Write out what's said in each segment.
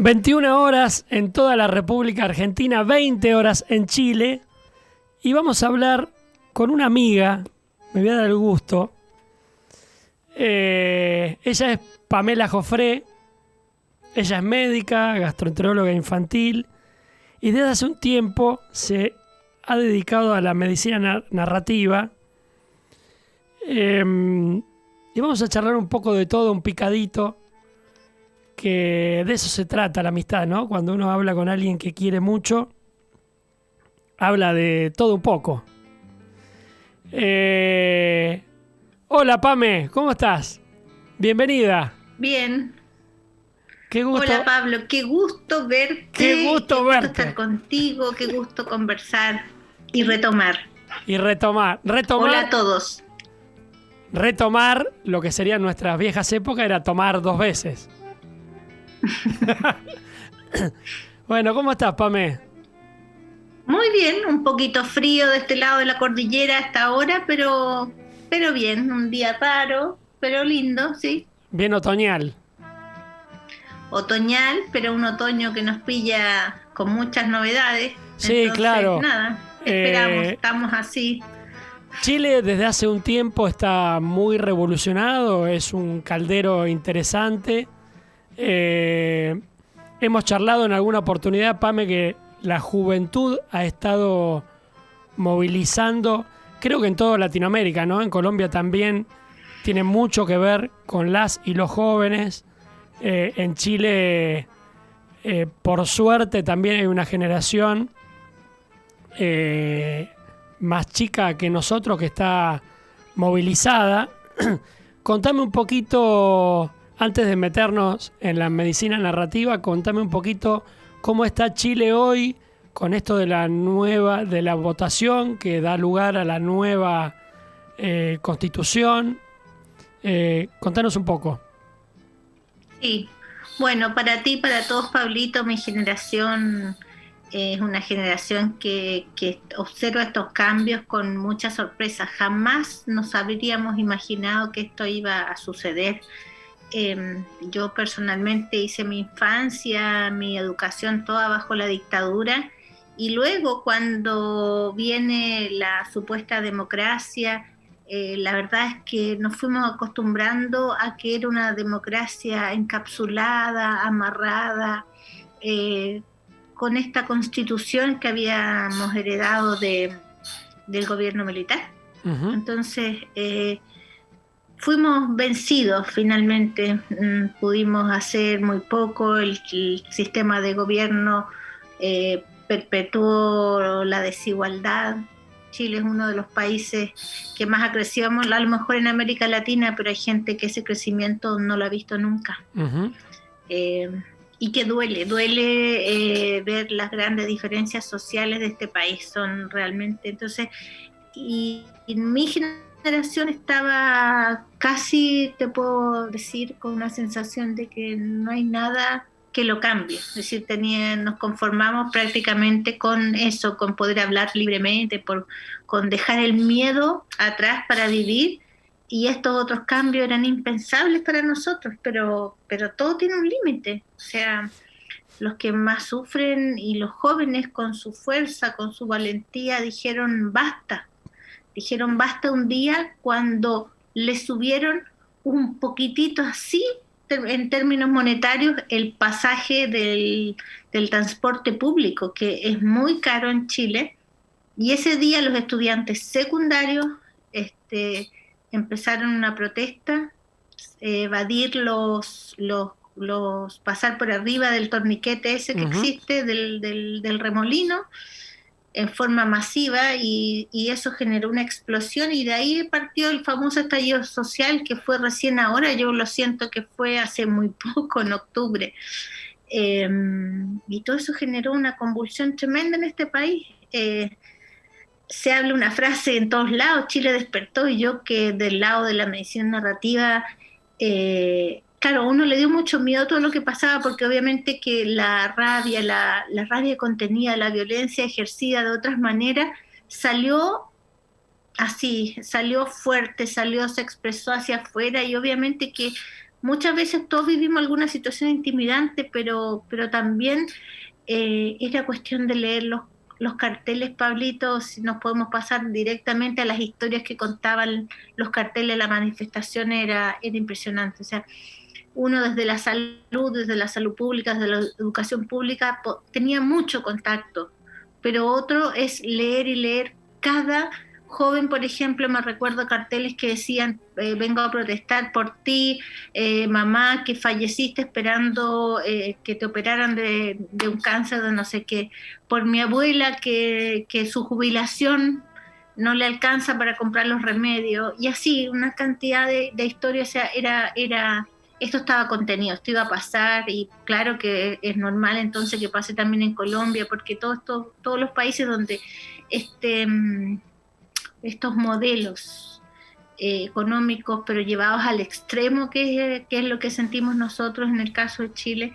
21 horas en toda la República Argentina, 20 horas en Chile. Y vamos a hablar con una amiga, me voy a dar el gusto. Ella es Pamela Jofré, ella es médica, gastroenteróloga infantil y desde hace un tiempo se ha dedicado a la medicina narrativa. Y vamos a charlar un poco de todo, un picadito, que de eso se trata la amistad, ¿no? Cuando uno habla con alguien que quiere mucho, habla de todo un poco. Hola Pame, ¿cómo estás? Bienvenida. Bien. Qué gusto. Hola Pablo, qué gusto verte. Qué gusto verte. Estar contigo, qué gusto conversar y retomar. Retomar. Hola a todos. Retomar lo que serían nuestras viejas épocas era tomar 2 veces. Bueno, ¿cómo estás, Pame? Muy bien, un poquito frío de este lado de la cordillera hasta ahora, pero bien, un día raro, pero lindo, sí. Bien otoñal. Otoñal, pero un otoño que nos pilla con muchas novedades. Sí, entonces, claro. Nada, esperamos, estamos así. Chile desde hace un tiempo está muy revolucionado, es un caldero interesante. Hemos charlado en alguna oportunidad, Pame, que la juventud ha estado movilizando, creo que en toda Latinoamérica, ¿no? En Colombia también tiene mucho que ver con las y los jóvenes. En Chile, por suerte, también hay una generación más chica que nosotros que está movilizada. Contame un poquito, antes de meternos en la medicina narrativa, contame un poquito cómo está Chile hoy con esto de la votación que da lugar a la nueva constitución. Contanos un poco. Sí, bueno, para ti, para todos, Pablito, mi generación es una generación que observa estos cambios con mucha sorpresa. Jamás nos habríamos imaginado que esto iba a suceder. Yo personalmente hice mi infancia, mi educación toda bajo la dictadura, y luego cuando viene la supuesta democracia, la verdad es que nos fuimos acostumbrando a que era una democracia encapsulada, amarrada, eh, con esta constitución que habíamos heredado del gobierno militar. Uh-huh. Entonces, fuimos vencidos finalmente, pudimos hacer muy poco, el sistema de gobierno perpetuó la desigualdad. Chile es uno de los países que más ha crecido, a lo mejor en América Latina, pero hay gente que ese crecimiento no lo ha visto nunca. Uh-huh. Y que duele ver las grandes diferencias sociales de este país, son realmente, entonces, y mi generación estaba casi, te puedo decir, con una sensación de que no hay nada que lo cambie, es decir, nos conformamos prácticamente con eso, con poder hablar libremente, con dejar el miedo atrás para vivir, y estos otros cambios eran impensables para nosotros, pero todo tiene un límite, o sea, los que más sufren y los jóvenes con su fuerza, con su valentía, dijeron basta un día cuando les subieron un poquitito así, en términos monetarios, el pasaje del transporte público, que es muy caro en Chile, y ese día los estudiantes secundarios empezaron una protesta, evadir pasar por arriba del torniquete ese que Uh-huh. existe, del remolino, en forma masiva, y eso generó una explosión, y de ahí partió el famoso estallido social que fue recién ahora. Yo lo siento que fue hace muy poco, en octubre, y todo eso generó una convulsión tremenda en este país. Se habla una frase en todos lados, Chile despertó, y yo que del lado de la medicina narrativa, claro, uno le dio mucho miedo a todo lo que pasaba, porque obviamente que la rabia contenida, la violencia ejercida de otras maneras, salió así, salió fuerte, se expresó hacia afuera, y obviamente que muchas veces todos vivimos alguna situación intimidante, pero también era cuestión de leer los carteles, Pablito. Si nos podemos pasar directamente a las historias que contaban los carteles, la manifestación era impresionante. O sea, uno desde la salud pública, desde la educación pública, tenía mucho contacto, pero otro es leer y leer cada joven. Por ejemplo, me recuerdo carteles que decían, vengo a protestar por ti, mamá, que falleciste esperando que te operaran de un cáncer de no sé qué, por mi abuela que su jubilación no le alcanza para comprar los remedios, y así una cantidad de historias. O sea, esto estaba contenido, esto iba a pasar, y claro que es normal entonces que pase también en Colombia, porque todos los países donde este, estos modelos económicos, pero llevados al extremo, que es lo que sentimos nosotros en el caso de Chile,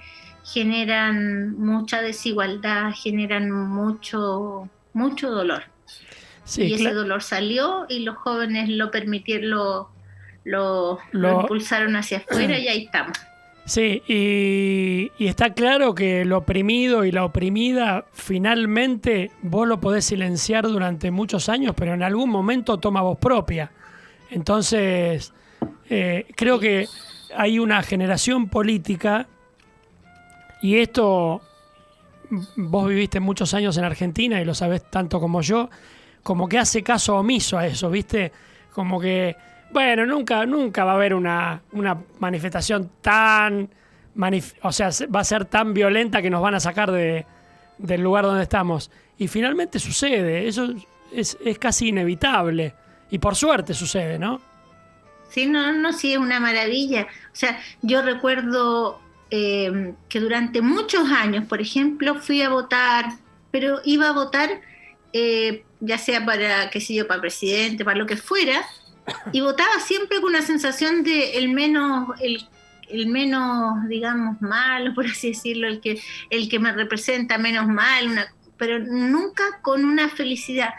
generan mucha desigualdad, generan mucho dolor. Sí, y ese dolor salió, y los jóvenes lo permitieron, lo impulsaron hacia afuera, y ahí estamos. Sí, y está claro que el oprimido y la oprimida finalmente vos lo podés silenciar durante muchos años, pero en algún momento toma voz propia. Entonces, creo que hay una generación política, y esto vos viviste muchos años en Argentina y lo sabés tanto como yo, como que hace caso omiso a eso, ¿viste? Como que, bueno, nunca va a haber una manifestación tan... o sea, va a ser tan violenta que nos van a sacar del lugar donde estamos. Y finalmente sucede, eso es casi inevitable. Y por suerte sucede, ¿no? Sí, sí, es una maravilla. O sea, yo recuerdo que durante muchos años, por ejemplo, fui a votar, pero iba a votar ya sea para, qué sé yo, para presidente, para lo que fuera, y votaba siempre con una sensación de el menos, digamos, malo, por así decirlo, el que me representa menos mal, pero nunca con una felicidad.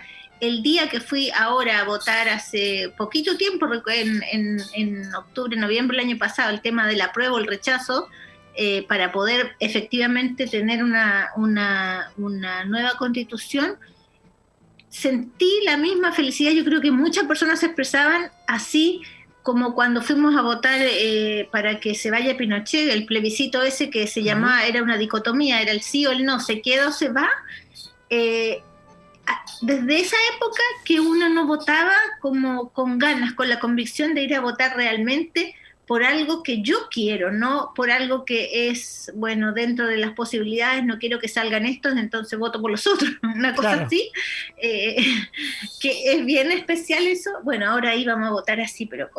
El día que fui ahora a votar hace poquito tiempo, en octubre, noviembre del año pasado, el tema del apruebo, el rechazo, para poder efectivamente tener una nueva constitución, sentí la misma felicidad. Yo creo que muchas personas se expresaban así como cuando fuimos a votar para que se vaya Pinochet, el plebiscito ese que se llamaba, era una dicotomía, era el sí o el no, se queda o se va. Desde esa época que uno no votaba como con ganas, con la convicción de ir a votar realmente por algo que yo quiero, no por algo que es, bueno, dentro de las posibilidades, no quiero que salgan estos, entonces voto por los otros, una cosa claro. Así, que es bien especial eso. Bueno, ahora íbamos a votar así, pero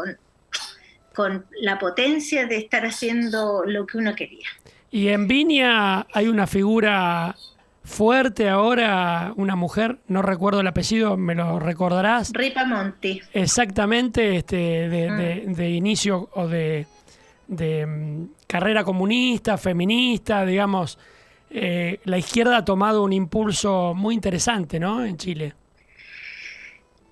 con la potencia de estar haciendo lo que uno quería. Y en Viña hay una figura fuerte ahora, una mujer, no recuerdo el apellido, me lo recordarás. Ripamonti. Exactamente, de inicio o de carrera comunista, feminista, digamos. La izquierda ha tomado un impulso muy interesante, ¿no?, en Chile.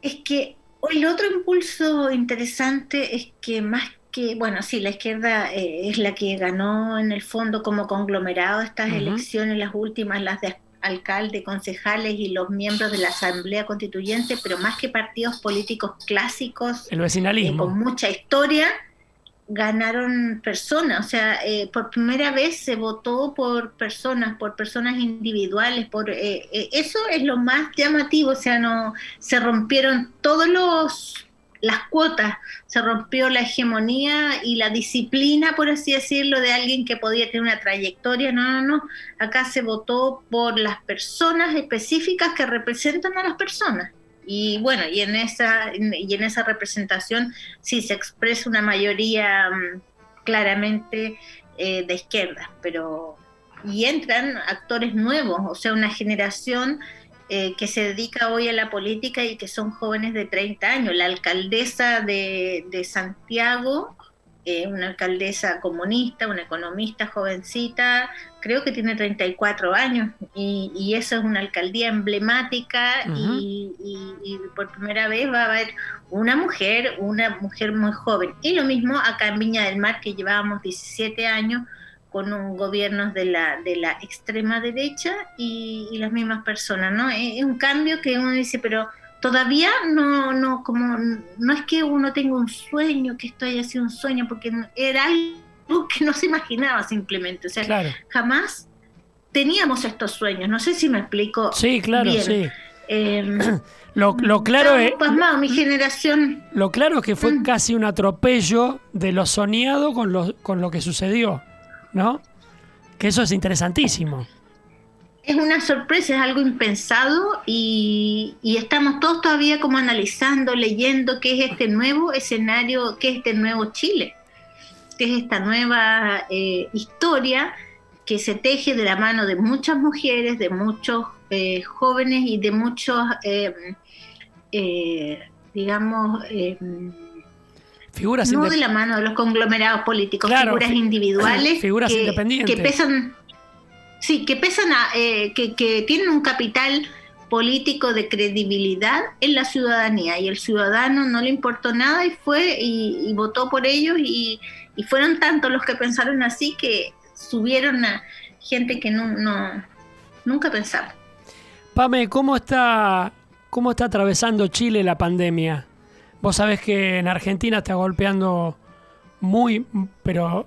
Es que el otro impulso interesante es que más que, bueno, sí, la izquierda es la que ganó en el fondo como conglomerado estas elecciones, las últimas, las de alcalde, concejales y los miembros de la Asamblea Constituyente, pero más que partidos políticos clásicos, el vecinalismo, con mucha historia, ganaron personas. O sea, por primera vez se votó por personas individuales, eso es lo más llamativo. O sea, no se rompieron las cuotas, se rompió la hegemonía y la disciplina, por así decirlo, de alguien que podía tener una trayectoria. No, acá se votó por las personas específicas que representan a las personas. Y bueno, y en esa representación sí se expresa una mayoría claramente de izquierda, y entran actores nuevos, o sea, una generación que se dedica hoy a la política y que son jóvenes de 30 años. La alcaldesa de Santiago una alcaldesa comunista, una economista jovencita, creo que tiene 34 años, y eso es una alcaldía emblemática. Y por primera vez va a haber una mujer muy joven. Y lo mismo acá en Viña del Mar, que llevábamos 17 años con un gobierno de la extrema derecha y las mismas personas, ¿no? Es un cambio que uno dice, pero todavía no es que uno tenga un sueño, que esto haya sido un sueño, porque era algo que no se imaginaba simplemente. O sea, claro, jamás teníamos estos sueños. No sé si me explico. Sí, claro, bien. sí. Lo claro es... mi generación... Lo claro es que fue casi un atropello de lo soñado con lo que sucedió, ¿no? Que eso es interesantísimo. Es una sorpresa, es algo impensado, y estamos todos todavía como analizando, leyendo qué es este nuevo escenario, qué es este nuevo Chile, qué es esta nueva historia que se teje de la mano de muchas mujeres, de muchos jóvenes y de muchos, digamos... figuras no de la mano de los conglomerados políticos, claro, figuras individuales figuras independientes que pesan... Sí, que que tienen un capital político de credibilidad en la ciudadanía, y el ciudadano no le importó nada y fue y votó por ellos, y fueron tantos los que pensaron así que subieron a gente que nunca pensaba. Pame, ¿cómo está atravesando Chile la pandemia? Vos sabés que en Argentina está golpeando muy, pero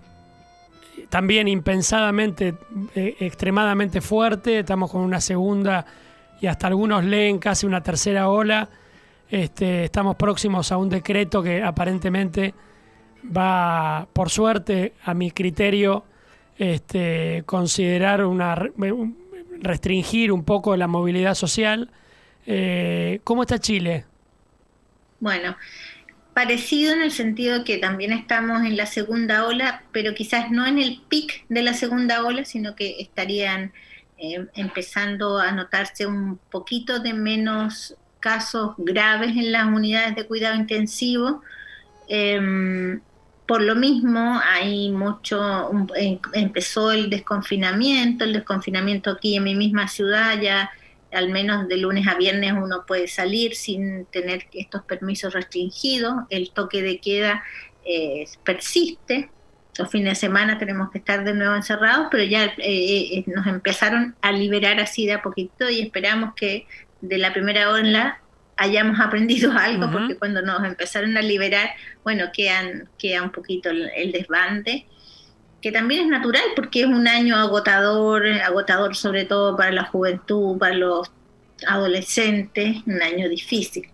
también impensadamente, extremadamente fuerte. Estamos con una segunda y hasta algunos leen casi una tercera ola. Estamos próximos a un decreto que aparentemente va, por suerte, a mi criterio, considerar restringir un poco la movilidad social. ¿Cómo está Chile? Bueno, parecido en el sentido que también estamos en la segunda ola, pero quizás no en el pic de la segunda ola, sino que estarían empezando a notarse un poquito de menos casos graves en las unidades de cuidado intensivo. Por lo mismo, hay empezó el desconfinamiento aquí en mi misma ciudad. Ya al menos de lunes a viernes uno puede salir sin tener estos permisos restringidos. El toque de queda persiste. Los fines de semana tenemos que estar de nuevo encerrados, pero ya nos empezaron a liberar así de a poquito, y esperamos que de la primera ola hayamos aprendido algo, porque cuando nos empezaron a liberar, bueno, queda un poquito el desbande, que también es natural porque es un año agotador sobre todo para la juventud, para los adolescentes, un año difícil.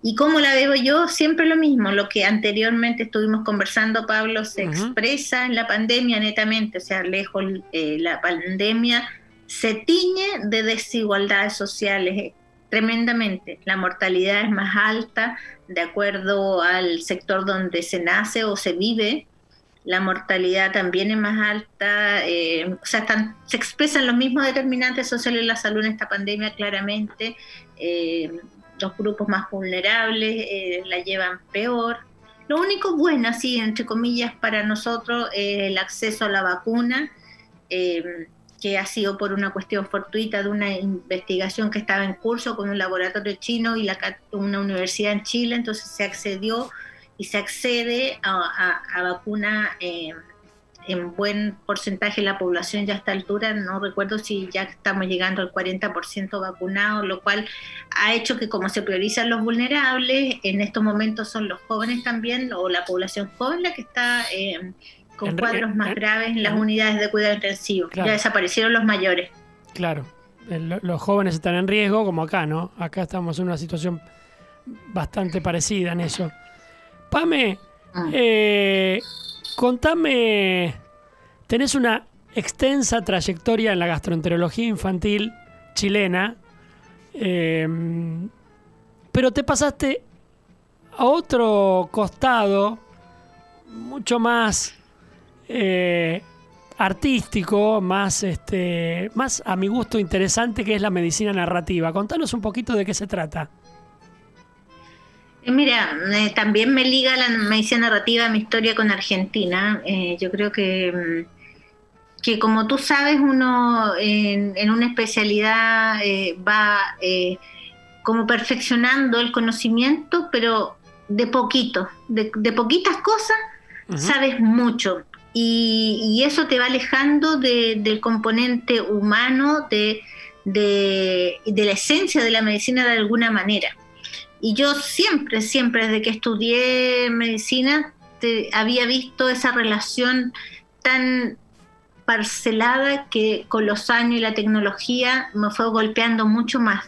¿Y cómo la veo yo? Siempre lo mismo, lo que anteriormente estuvimos conversando, Pablo, se expresa en la pandemia netamente. O sea, lejos la pandemia se tiñe de desigualdades sociales tremendamente. La mortalidad es más alta de acuerdo al sector donde se nace o se vive. La mortalidad también es más alta. O sea, se expresan los mismos determinantes sociales en la salud en esta pandemia claramente. Los grupos más vulnerables la llevan peor. Lo único bueno, así entre comillas, para nosotros es el acceso a la vacuna, que ha sido por una cuestión fortuita de una investigación que estaba en curso con un laboratorio chino y una universidad en Chile. Entonces se accedió y se accede a vacuna en buen porcentaje de la población ya a esta altura. No recuerdo si ya estamos llegando al 40% vacunados, lo cual ha hecho que, como se priorizan los vulnerables, en estos momentos son los jóvenes también, o la población joven, la que está con cuadros más graves en las unidades de cuidado intensivo. Claro. Ya desaparecieron los mayores. Claro, los jóvenes están en riesgo, como acá, ¿no? Acá estamos en una situación bastante parecida en eso. Pame, contame, tenés una extensa trayectoria en la gastroenterología infantil chilena, pero te pasaste a otro costado mucho más artístico, más a mi gusto interesante, que es la medicina narrativa. Contanos un poquito de qué se trata. Mira, también me liga la medicina narrativa a mi historia con Argentina. Yo creo que como tú sabes, uno en una especialidad va como perfeccionando el conocimiento, pero de poquito, de poquitas cosas sabes mucho. Y eso te va alejando del componente humano, de la esencia de la medicina de alguna manera. Y yo siempre, siempre, desde que estudié medicina, había visto esa relación tan parcelada que con los años y la tecnología me fue golpeando mucho más,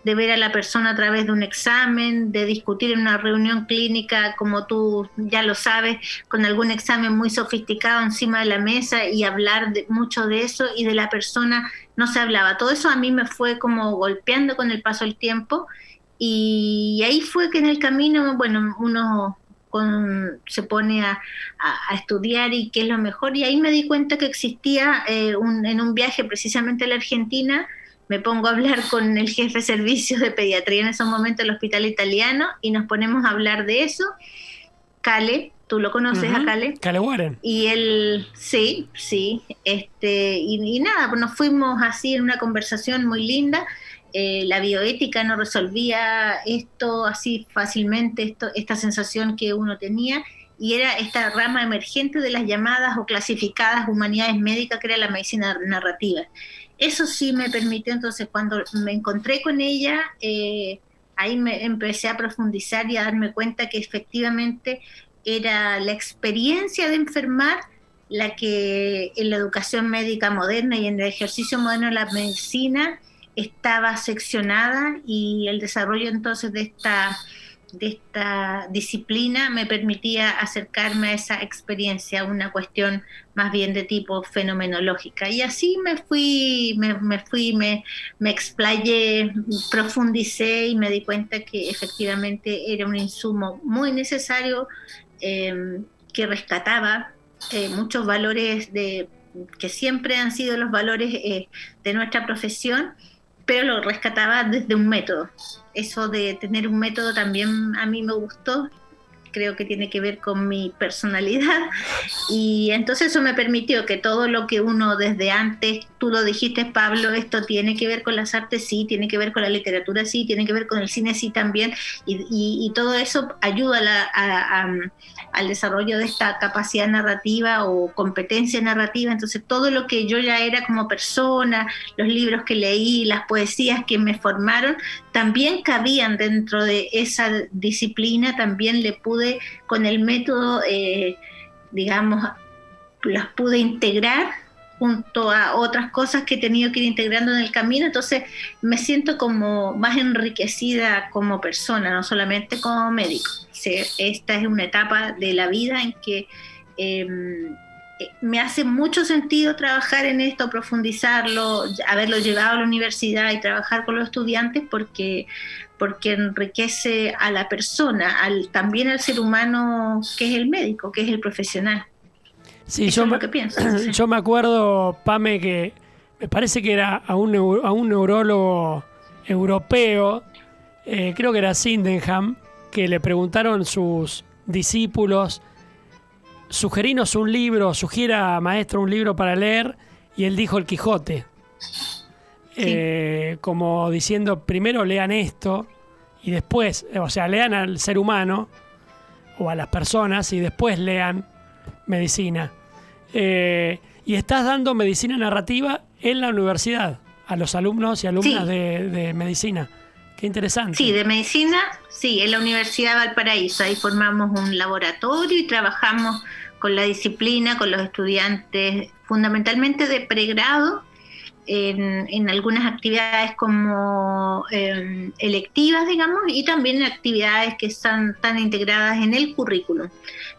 de ver a la persona a través de un examen, de discutir en una reunión clínica, como tú ya lo sabes, con algún examen muy sofisticado encima de la mesa y hablar mucho de eso y de la persona no se hablaba. Todo eso a mí me fue como golpeando con el paso del tiempo y ahí fue que en el camino, bueno, uno se pone a estudiar y qué es lo mejor. Y ahí me di cuenta que existía en un viaje precisamente a la Argentina, me pongo a hablar con el jefe de servicios de pediatría en ese momento del hospital italiano y nos ponemos a hablar de eso. Cale, tú lo conoces a Cale. Cale Warren. Y él, sí, y nada, pues nos fuimos así en una conversación muy linda. La bioética no resolvía esto así fácilmente, esta sensación que uno tenía, y era esta rama emergente de las llamadas o clasificadas humanidades médicas, que era la medicina narrativa. Eso sí me permitió, entonces, cuando me encontré con ella, ahí me empecé a profundizar y a darme cuenta que efectivamente era la experiencia de enfermar la que en la educación médica moderna y en el ejercicio moderno de la medicina estaba seccionada, y el desarrollo entonces de esta disciplina me permitía acercarme a esa experiencia, una cuestión más bien de tipo fenomenológica. Y así me explayé, profundicé y me di cuenta que efectivamente era un insumo muy necesario, que rescataba muchos valores que siempre han sido los valores de nuestra profesión, pero lo rescataba desde un método. Eso de tener un método también a mí me gustó, creo que tiene que ver con mi personalidad, y entonces eso me permitió que todo lo que uno desde antes, tú lo dijiste, Pablo, esto tiene que ver con las artes, sí, tiene que ver con la literatura, sí, tiene que ver con el cine, sí, también, y todo eso ayuda al desarrollo de esta capacidad narrativa o competencia narrativa. Entonces todo lo que yo ya era como persona, los libros que leí, las poesías que me formaron, también cabían dentro de esa disciplina. También le pude, con el método, digamos, las pude integrar junto a otras cosas que he tenido que ir integrando en el camino. Entonces me siento como más enriquecida como persona, no solamente como médico. Esta es una etapa de la vida en que me hace mucho sentido trabajar en esto, profundizarlo, haberlo llevado a la universidad y trabajar con los estudiantes, porque enriquece a la persona, también al ser humano que es el médico, que es el profesional. Sí, eso es lo que pienso. Sí. Yo me acuerdo, Pame, que me parece que era a un neurólogo europeo, creo que era Sydenham, que le preguntaron sus discípulos: sugerinos un libro, sugiera, maestro, un libro para leer, y él dijo El Quijote. Sí. Como diciendo, primero lean esto y después, o sea, lean al ser humano o a las personas y después lean medicina. Y estás dando medicina narrativa en la universidad a los alumnos y alumnas, sí, de medicina. Qué interesante. Sí, de medicina, sí, en la Universidad de Valparaíso. Ahí formamos un laboratorio y trabajamos con la disciplina, con los estudiantes, fundamentalmente de pregrado, en algunas actividades como electivas, digamos, y también en actividades que están tan integradas en el currículum.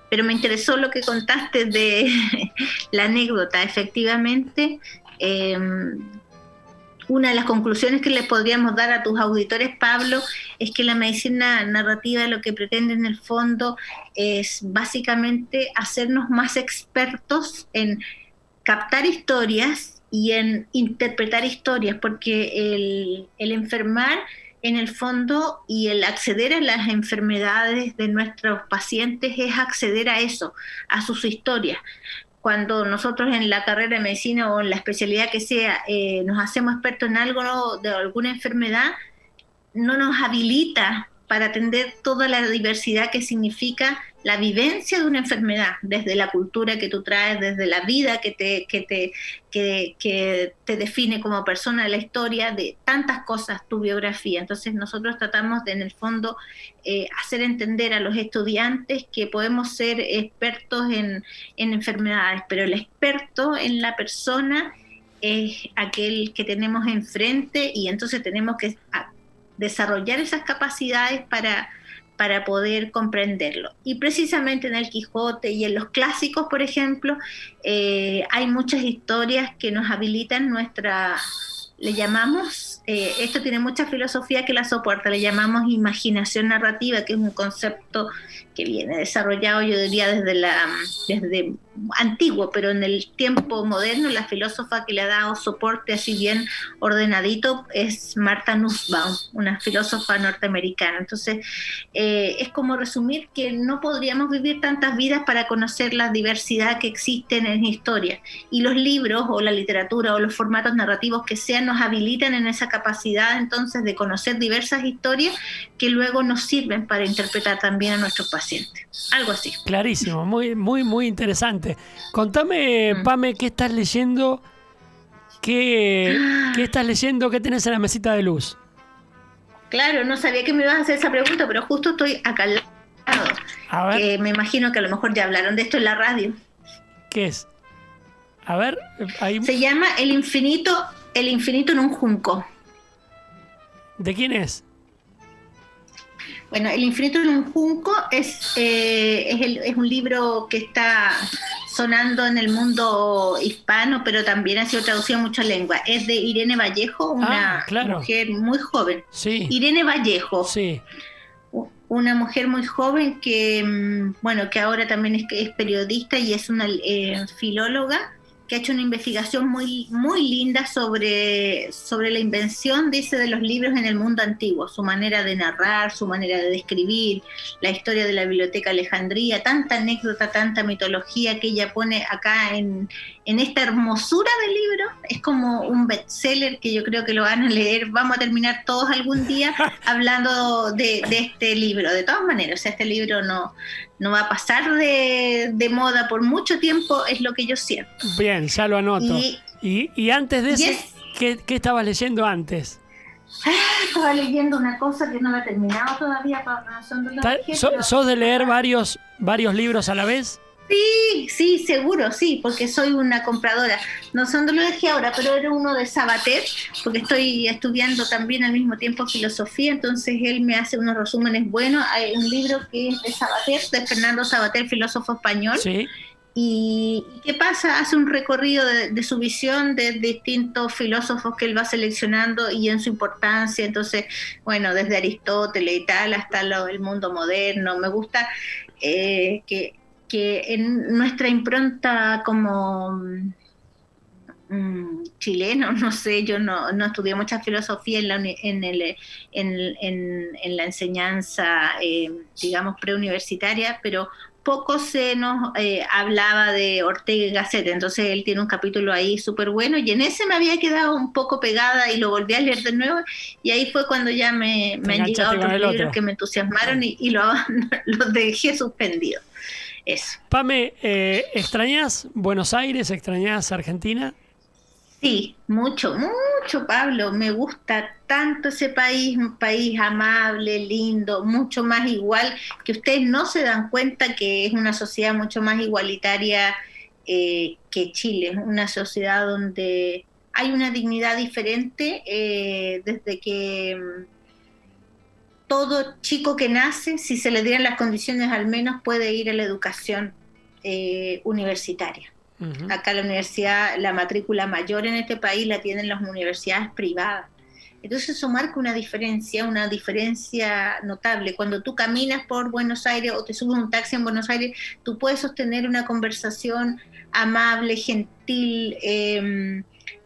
Pero me interesó lo que contaste de la anécdota. Efectivamente, una de las conclusiones que le podríamos dar a tus auditores, Pablo, es que la medicina narrativa lo que pretende en el fondo es básicamente hacernos más expertos en captar historias y en interpretar historias, porque el enfermar en el fondo, y el acceder a las enfermedades de nuestros pacientes es acceder a eso, a sus historias. Cuando nosotros en la carrera de medicina o en la especialidad que sea nos hacemos expertos en algo, ¿no?, de alguna enfermedad, no nos habilita para atender toda la diversidad que significa la vivencia de una enfermedad, desde la cultura que tú traes, desde la vida que te define como persona, la historia, de tantas cosas, tu biografía. Entonces nosotros tratamos de, en el fondo, hacer entender a los estudiantes que podemos ser expertos en enfermedades, pero el experto en la persona es aquel que tenemos enfrente, y entonces tenemos que desarrollar esas capacidades para poder comprenderlo. Y precisamente en el Quijote y en los clásicos, por ejemplo, hay muchas historias que nos habilitan le llamamos, esto tiene mucha filosofía que la soporta, le llamamos imaginación narrativa, que es un concepto que viene desarrollado, yo diría, desde antiguo, pero en el tiempo moderno la filósofa que le ha dado soporte así bien ordenadito es Martha Nussbaum, una filósofa norteamericana. Entonces, es como resumir que no podríamos vivir tantas vidas para conocer la diversidad que existe en historia, y los libros o la literatura o los formatos narrativos que sean nos habilitan en esa capacidad entonces de conocer diversas historias que luego nos sirven para interpretar también a nuestros pacientes. Algo así. Clarísimo, muy, muy, muy interesante. Contame, Pame, ¿qué estás leyendo? ¿Qué estás leyendo? ¿Qué tenés en la mesita de luz? Claro, no sabía que me ibas a hacer esa pregunta, pero justo estoy acá al lado. A ver. Que me imagino que a lo mejor ya hablaron de esto en la radio. ¿Qué es? A ver, ahí... Se llama El infinito en un junco. ¿De quién es? Bueno, El infinito en un junco es un libro que está sonando en el mundo hispano, pero también ha sido traducido a muchas lenguas. Es de Irene Vallejo, una mujer muy joven. Sí. Irene Vallejo. Sí. Una mujer muy joven que, bueno, que ahora también es periodista y es una filóloga, que ha hecho una investigación muy, muy linda sobre la invención, dice, de los libros en el mundo antiguo, su manera de narrar, su manera de describir, la historia de la Biblioteca Alejandría, tanta anécdota, tanta mitología que ella pone acá en esta hermosura de libro. Es como un bestseller que yo creo que lo van a leer, vamos a terminar todos algún día hablando de este libro. De todas maneras, o sea, este libro no va a pasar de moda por mucho tiempo, es lo que yo siento. Bien, ya lo anoto. Y antes de eso, ¿qué estabas leyendo antes? Estaba leyendo una cosa que no la he terminado todavía. ¿Sos de leer varios libros a la vez? Sí, seguro, sí, porque soy una compradora. No son de lo dejé ahora, pero era uno de Sabater, porque estoy estudiando también al mismo tiempo filosofía, entonces él me hace unos resúmenes buenos. Hay un libro que es de Sabater, de Fernando Sabater, filósofo español. Sí. ¿Y qué pasa? Hace un recorrido de su visión de distintos filósofos que él va seleccionando y en su importancia. Entonces, bueno, desde Aristóteles y tal hasta el mundo moderno. Me gusta que en nuestra impronta como chilenos, no sé, yo no estudié mucha filosofía en la enseñanza, digamos, preuniversitaria, pero poco se nos hablaba de Ortega y Gasset. Entonces él tiene un capítulo ahí súper bueno, y en ese me había quedado un poco pegada y lo volví a leer de nuevo, y ahí fue cuando ya me han llegado otros libros que me entusiasmaron y los dejé suspendidos. Eso. Pame, ¿extrañás Buenos Aires? ¿Extrañás Argentina? Sí, mucho, Pablo. Me gusta tanto ese país, un país amable, lindo, mucho más igual, que ustedes no se dan cuenta que es una sociedad mucho más igualitaria que Chile, una sociedad donde hay una dignidad diferente desde que todo chico que nace, si se le dieran las condiciones al menos, puede ir a la educación universitaria. Uh-huh. Acá la universidad, la matrícula mayor en este país la tienen las universidades privadas. Entonces eso marca una diferencia notable. Cuando tú caminas por Buenos Aires o te subes a un taxi en Buenos Aires, tú puedes sostener una conversación amable, gentil,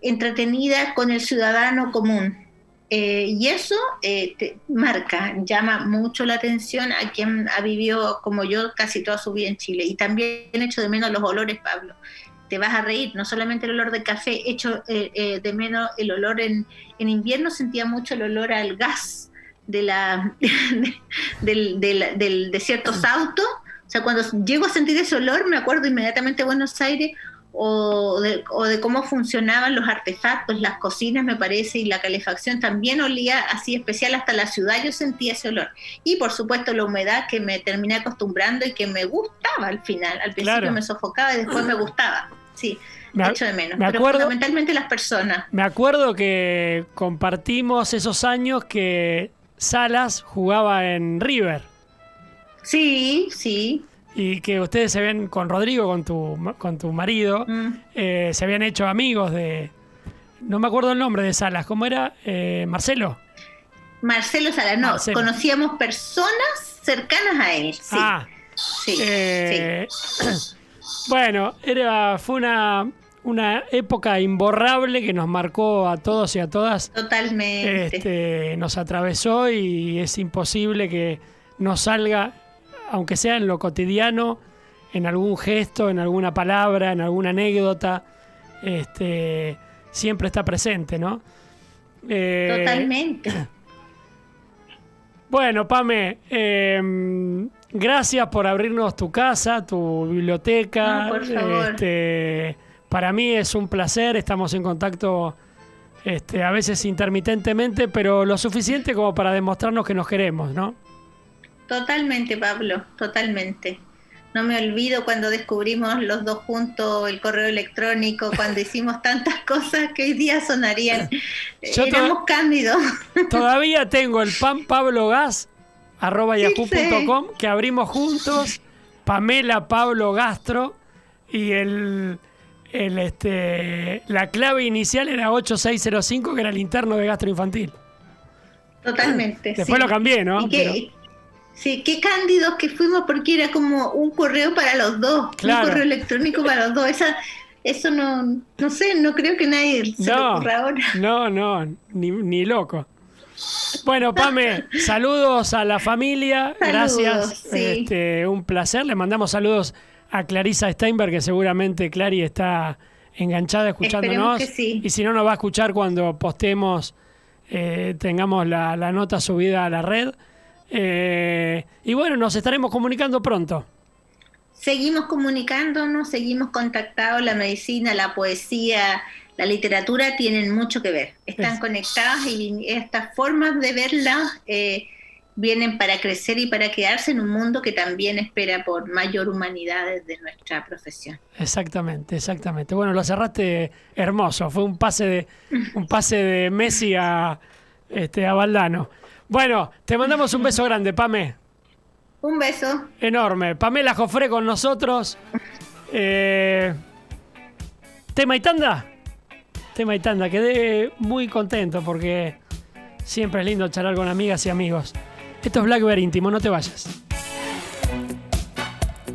entretenida con el ciudadano común. Y eso te marca, llama mucho la atención a quien ha vivido como yo casi toda su vida en Chile. Y también echo de menos los olores, Pablo. Te vas a reír, no solamente el olor de café, echo de menos el olor en invierno, sentía mucho el olor al gas de ciertos autos. O sea, cuando llego a sentir ese olor, me acuerdo inmediatamente de Buenos Aires o de cómo funcionaban los artefactos, las cocinas, me parece, y la calefacción también olía así especial, hasta la ciudad yo sentía ese olor. Y por supuesto la humedad, que me terminé acostumbrando y que me gustaba al final. Al principio claro, me sofocaba y después me gustaba. Sí, echo de menos. Pero fundamentalmente las personas. Me acuerdo que compartimos esos años que Salas jugaba en River. Sí, sí. Y que ustedes se ven con Rodrigo, con tu marido, se habían hecho amigos de... No me acuerdo el nombre de Salas. ¿Cómo era? ¿Marcelo? Marcelo Salas, no. Marcelo. Conocíamos personas cercanas a él, sí. Sí. Bueno, fue una época imborrable que nos marcó a todos y a todas. Totalmente. Nos atravesó y es imposible que nos salga, aunque sea en lo cotidiano, en algún gesto, en alguna palabra, en alguna anécdota, siempre está presente, ¿no? Totalmente. Bueno, Pame, gracias por abrirnos tu casa, tu biblioteca. No, por favor. Para mí es un placer, estamos en contacto a veces intermitentemente, pero lo suficiente como para demostrarnos que nos queremos, ¿no? Totalmente, Pablo, totalmente. No me olvido cuando descubrimos los dos juntos el correo electrónico, cuando hicimos tantas cosas que hoy día sonarían. Éramos cándidos. Todavía tengo el pamPabloGas@yahoo.com que abrimos juntos, Pamela Pablo Gastro, y la clave inicial era 8605, que era el interno de gastroinfantil. Totalmente. Después lo cambié, ¿no? Sí, qué cándidos que fuimos, porque era como un correo para los dos, claro. Un correo electrónico para los dos. Eso no sé, no creo que nadie se lo ocurra ahora. No, ni loco. Bueno, Pame, saludos a la familia, saludos, gracias, sí. Un placer. Le mandamos saludos a Clarisa Steinberg, que seguramente Clary está enganchada escuchándonos. Que sí. Y si no, nos va a escuchar cuando postemos, tengamos la nota subida a la red. Y bueno, nos estaremos comunicando pronto. Seguimos comunicándonos, seguimos contactados. La medicina, la poesía, la literatura tienen mucho que ver. Están conectadas, y estas formas de verlas vienen para crecer y para quedarse en un mundo que también espera por mayor humanidad desde nuestra profesión. Exactamente. Bueno, lo cerraste hermoso. Fue un pase de Messi a Valdano. Bueno, te mandamos un beso grande, Pame. Un beso. Enorme. Pamela Jofré con nosotros. Tema y tanda. Quedé muy contento porque siempre es lindo charlar con amigas y amigos. Esto es Blackberry Íntimo, no te vayas.